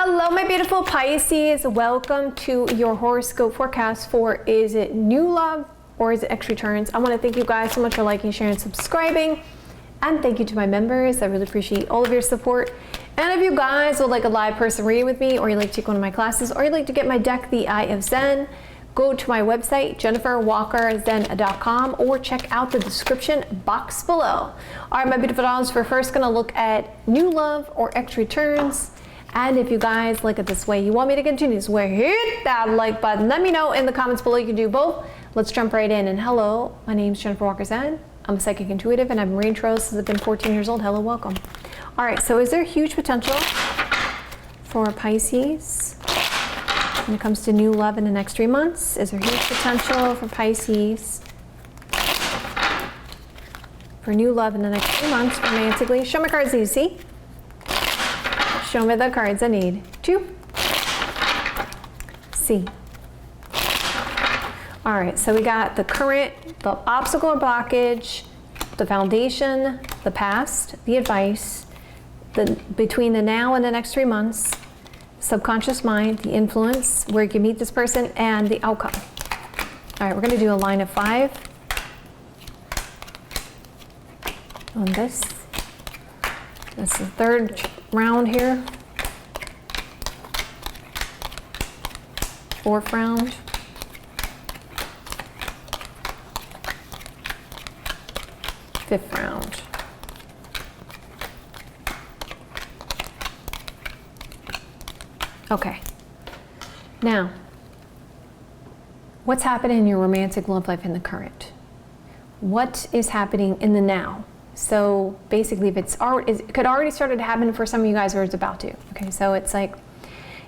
Hello, my beautiful Pisces. Welcome to your horoscope forecast for is it new love or is it X returns? I want to thank you guys so much for liking, sharing, subscribing. And thank you to my members. I really appreciate all of your support. And if you guys would like a live person reading with me, or you'd like to take one of my classes, or you'd like to get my deck, The Eye of Zen, go to my website, jenniferwalkerzen.com, or check out the description box below. All right, my beautiful dolls, we're first going to look at new love or X returns. And if you guys like it this way, you want me to continue this way, hit that like button. Let me know in the comments below. You can do both. Let's jump right in. And hello, my name's Jennifer Walker Zen. I'm a psychic intuitive, and I've been reading tarot since I've been 14 years old. Hello, welcome. All right, so is there huge potential for Pisces when it comes to new love in the next 3 months? Is there huge potential for Pisces for new love in the next 3 months romantically? Show my cards that you see. Show me the cards I need to see. All right, so we got the current, the obstacle or blockage, the foundation, the past, the advice, between the now and the next 3 months, subconscious mind, the influence, where you can meet this person, and the outcome. All right, we're gonna do a line of 5 on this. That's the third round here. 4th round. 5th round. Okay. Now, what's happening in your romantic love life in the current? What is happening in the now? So basically, if it's already, it could already started to happen for some of you guys, or it's about to. Okay, so it's like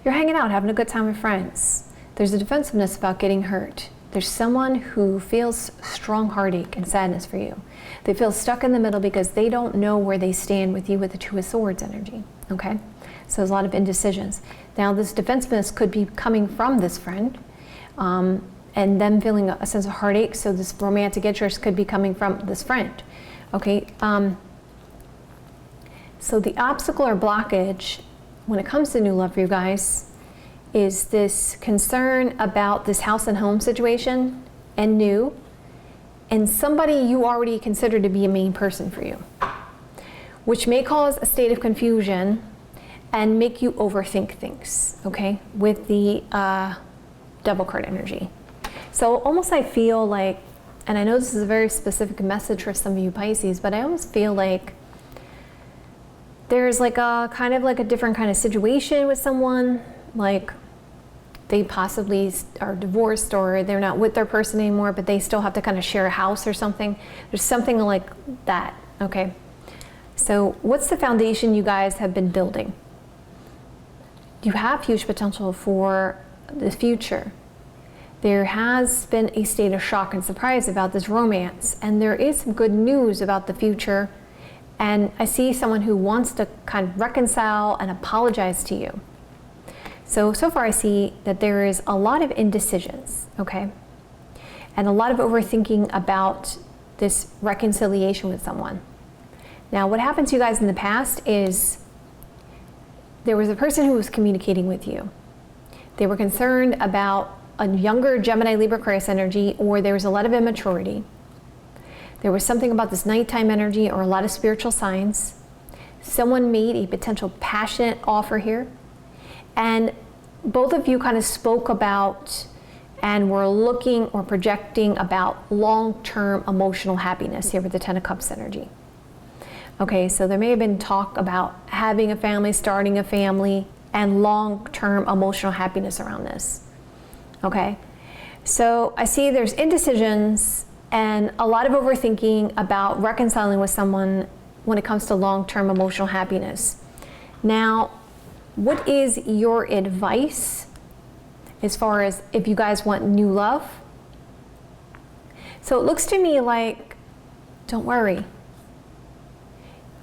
you're hanging out, having a good time with friends. There's a defensiveness about getting hurt. There's someone who feels strong heartache and sadness for you. They feel stuck in the middle because they don't know where they stand with you with the 2 of Swords energy. Okay, so there's a lot of indecisions. Now, this defensiveness could be coming from this friend. And them feeling a sense of heartache. So this romantic interest could be coming from this friend. Okay, so the obstacle or blockage when it comes to new love for you guys is this concern about this house and home situation and new, and somebody you already consider to be a main person for you, which may cause a state of confusion and make you overthink things, okay, with the Devil card energy. So almost I feel like, and I know this is a very specific message for some of you Pisces, but I almost feel like there's like a kind of like a different kind of situation with someone, like they possibly are divorced or they're not with their person anymore, but they still have to kind of share a house or something. There's something like that, okay? So what's the foundation you guys have been building? You have huge potential for the future. There has been a state of shock and surprise about this romance, and there is some good news about the future. And I see someone who wants to kind of reconcile and apologize to you. So far I see that there is a lot of indecisions, okay? And a lot of overthinking about this reconciliation with someone. Now, what happened to you guys in the past is there was a person who was communicating with you. They were concerned about a younger Gemini, Libra, Aquarius energy, or there was a lot of immaturity. There was something about this nighttime energy or a lot of spiritual signs. Someone made a potential passionate offer here. And both of you kind of spoke about and were looking or projecting about long-term emotional happiness here with the 10 of Cups energy. Okay, so there may have been talk about having a family, starting a family, and long-term emotional happiness around this. Okay, so I see there's indecisions and a lot of overthinking about reconciling with someone when it comes to long-term emotional happiness. Now, what is your advice as far as if you guys want new love? So it looks to me like, don't worry.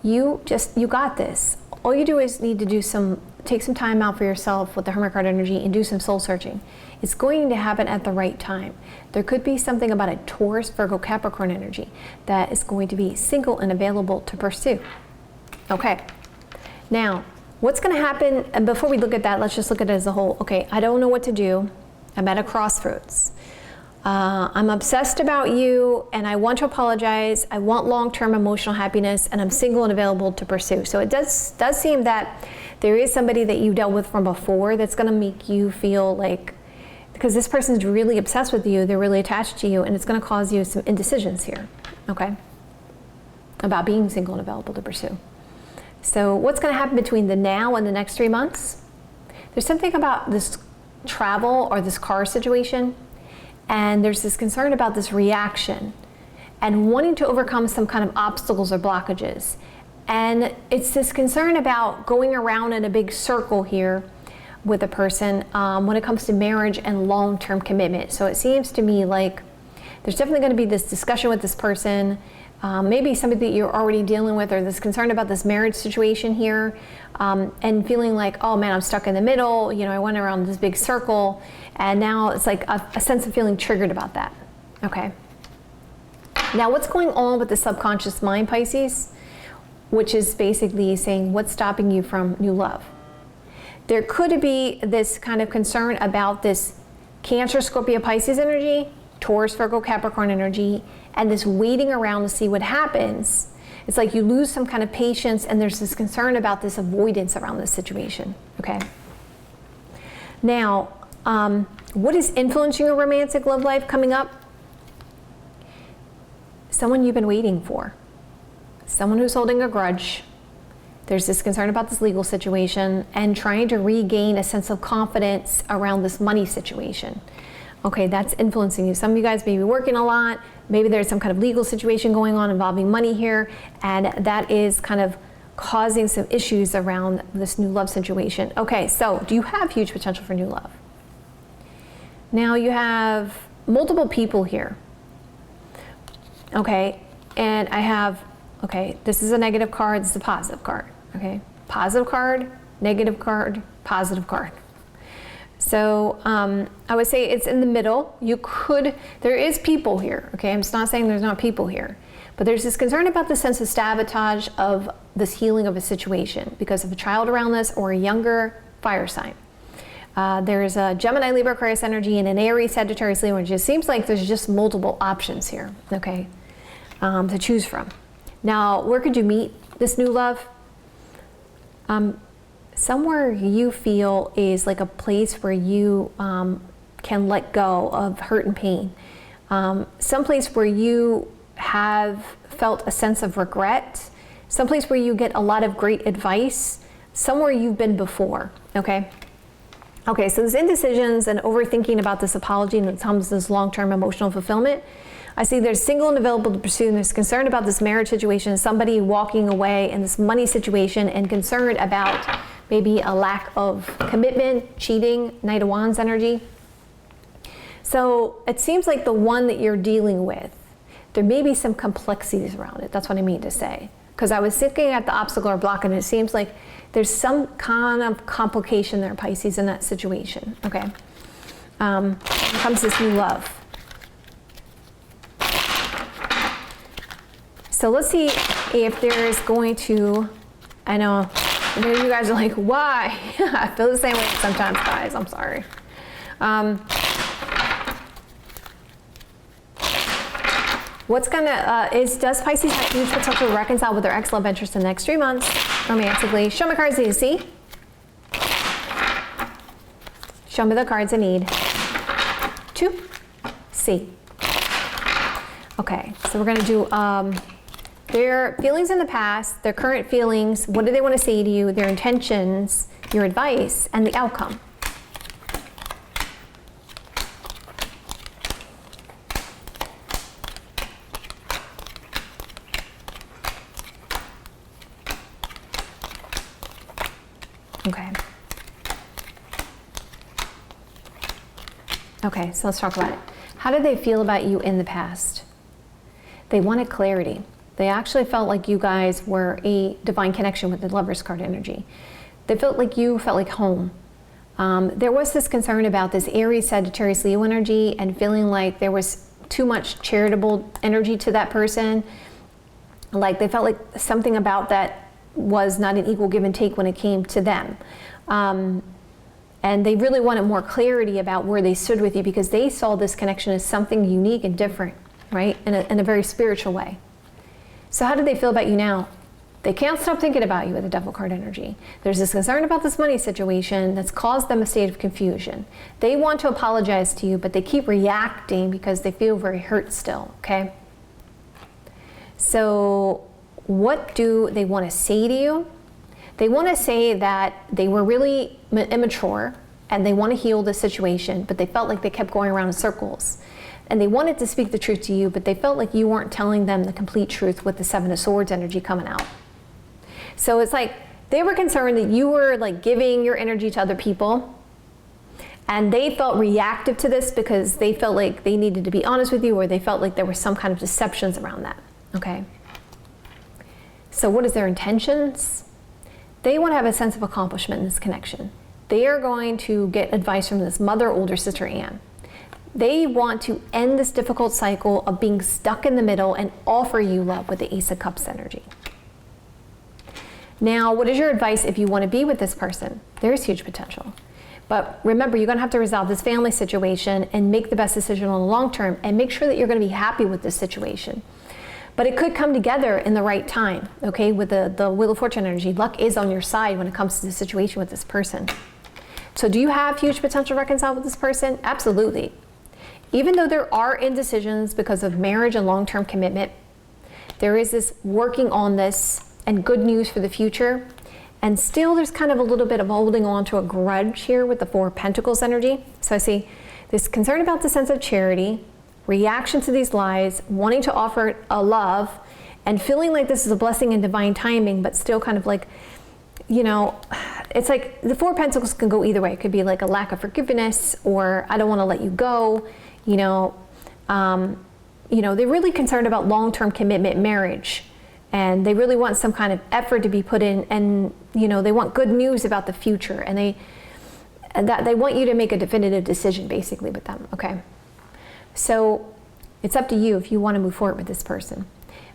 You got this. All you do is need to take some time out for yourself with the Hermit card energy and do some soul searching. It's going to happen at the right time. There could be something about a Taurus, Virgo, Capricorn energy that is going to be single and available to pursue. Okay. Now, What's going to happen, and before we look at that, let's just look at it as a whole. Okay, I don't know what to do. I'm at a crossroads. I'm obsessed about you and I want to apologize. I want long-term emotional happiness and I'm single and available to pursue. So it does seem that there is somebody that you dealt with from before that's going to make you feel like, because this person's really obsessed with you, they're really attached to you, and it's going to cause you some indecisions here, okay, about being single and available to pursue. So what's going to happen between the now and the next 3 months? There's something about this travel or this car situation, and there's this concern about this reaction and wanting to overcome some kind of obstacles or blockages. And it's this concern about going around in a big circle here with a person when it comes to marriage and long-term commitment. So it seems to me like there's definitely going to be this discussion with this person, maybe somebody that you're already dealing with, or this concern about this marriage situation here, and feeling like, oh man, I'm stuck in the middle, you know, I went around this big circle, and now it's like a sense of feeling triggered about that, okay? Now what's going on with the subconscious mind, Pisces, which is basically saying what's stopping you from new love? There could be this kind of concern about this Cancer, Scorpio, Pisces energy, Taurus, Virgo, Capricorn energy, and this waiting around to see what happens. It's like you lose some kind of patience, and there's this concern about this avoidance around this situation, okay? Now, what is influencing your romantic love life coming up? Someone you've been waiting for. Someone who's holding a grudge. There's this concern about this legal situation and trying to regain a sense of confidence around this money situation. Okay, that's influencing you. Some of you guys may be working a lot. Maybe there's some kind of legal situation going on involving money here, and that is kind of causing some issues around this new love situation. Okay, so do you have huge potential for new love? Now you have multiple people here. Okay, and I have, okay, this is a negative card, this is a positive card. Okay, positive card, negative card, positive card. So I would say it's in the middle. There is people here, okay? I'm just not saying there's not people here. But there's this concern about the sense of sabotage of this healing of a situation because of a child around this or a younger fire sign. There's a Gemini, Libra, Aquarius energy and an Aries, Sagittarius, Leo energy. It seems like there's just multiple options here, okay, to choose from. Now, where could you meet this new love? Somewhere you feel is like a place where you can let go of hurt and pain. Someplace where you have felt a sense of regret. Someplace where you get a lot of great advice. Somewhere you've been before, okay? Okay, so there's indecisions and overthinking about this apology and it comes this long-term emotional fulfillment. I see there's single and available to pursue, and there's concern about this marriage situation, somebody walking away, and this money situation, and concern about maybe a lack of commitment, cheating, Knight of Wands energy. So it seems like the one that you're dealing with, there may be some complexities around it. That's what I mean to say. Because I was looking at the obstacle or block, and it seems like there's some kind of complication there, Pisces, in that situation, okay? Here comes this new love. So let's see if there's going to, I know, many of you guys are like, why? I feel the same way sometimes, guys, I'm sorry. Does Pisces have huge potential to reconcile with their ex-love interest in the next 3 months romantically? Show me cards I need to see. Show me the cards I need to see. Okay, so we're going to do their feelings in the past, their current feelings, what do they want to say to you, their intentions, your advice, and the outcome. Okay. Okay, so let's talk about it. How did they feel about you in the past? They wanted clarity. They actually felt like you guys were a divine connection with the Lover's card energy. They felt like you felt like home. There was this concern about this Aries, Sagittarius, Leo energy and feeling like there was too much charitable energy to that person. Like they felt like something about that was not an equal give and take when it came to them. And they really wanted more clarity about where they stood with you, because they saw this connection as something unique and different, right? In a very spiritual way. So how do they feel about you now? They can't stop thinking about you with the Devil card energy. There's this concern about this money situation that's caused them a state of confusion. They want to apologize to you, but they keep reacting because they feel very hurt still, okay? So what do they want to say to you? They want to say that they were really immature and they want to heal the situation, but they felt like they kept going around in circles. And they wanted to speak the truth to you, but they felt like you weren't telling them the complete truth with the Seven of Swords energy coming out. So it's like they were concerned that you were like giving your energy to other people, and they felt reactive to this because they felt like they needed to be honest with you, or they felt like there were some kind of deceptions around that, okay? So what is their intentions? They want to have a sense of accomplishment in this connection. They are going to get advice from this mother, older sister, Anne. They want to end this difficult cycle of being stuck in the middle and offer you love with the Ace of Cups energy. Now, what is your advice if you want to be with this person? There's huge potential. But remember, you're going to have to resolve this family situation and make the best decision on the long term, and make sure that you're going to be happy with this situation. But it could come together in the right time, okay? With the Wheel of Fortune energy, luck is on your side when it comes to the situation with this person. So do you have huge potential to reconcile with this person? Absolutely. Even though there are indecisions because of marriage and long-term commitment, there is this working on this and good news for the future. And still there's kind of a little bit of holding on to a grudge here with the Four of Pentacles energy. So I see this concern about the sense of charity, reaction to these lies, wanting to offer a love, and feeling like this is a blessing and divine timing, but still kind of like, you know, it's like the Four of Pentacles can go either way. It could be like a lack of forgiveness, or I don't want to let you go, you know. They're really concerned about long-term commitment, marriage, and they really want some kind of effort to be put in, and you know, they want good news about the future, and they want you to make a definitive decision basically with them, okay? So it's up to you if you want to move forward with this person.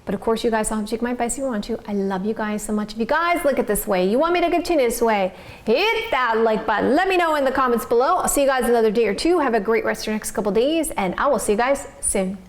But of course, you guys all have to take my advice if you want to. I love you guys so much. If you guys look at this way, you want me to continue this way, hit that like button. Let me know in the comments below. I'll see you guys another day or two. Have a great rest of your next couple days, and I will see you guys soon.